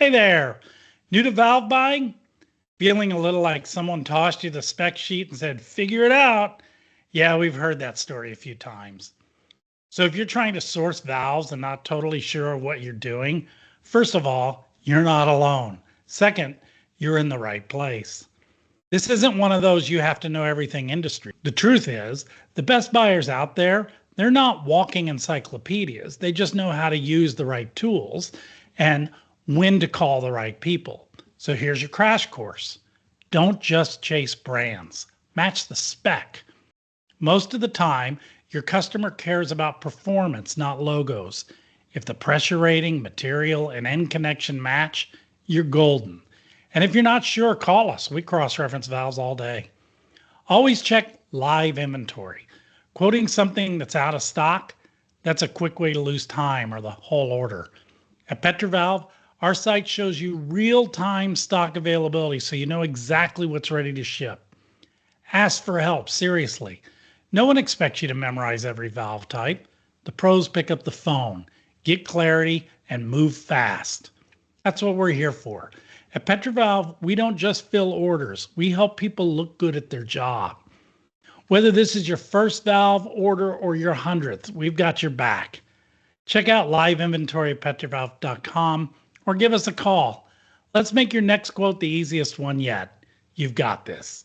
Hey there, new to valve buying? Feeling a little like someone tossed you the spec sheet and said, figure it out? Yeah, we've heard that story a few times. So if you're trying to source valves and not totally sure what you're doing, first of all, you're not alone. Second, you're in the right place. This isn't one of those you have to know everything industry. The truth is, the best buyers out there, they're not walking encyclopedias. They just know how to use the right tools and when to call the right people. So here's your crash course. Don't just chase brands. Match the spec. Most of the time, your customer cares about performance, not logos. If the pressure rating, material, and end connection match, you're golden. And if you're not sure, call us. We cross-reference valves all day. Always check live inventory. Quoting something that's out of stock, that's a quick way to lose time or the whole order. At Petro, our site shows you real-time stock availability so you know exactly what's ready to ship. Ask for help, seriously. No one expects you to memorize every valve type. The pros pick up the phone, get clarity, and move fast. That's what we're here for. At Petro, we don't just fill orders. We help people look good at their job. Whether this is your first valve order or your 100th, we've got your back. Check out live inventory at petrovalve.com or give us a call. Let's make your next quote the easiest one yet. You've got this.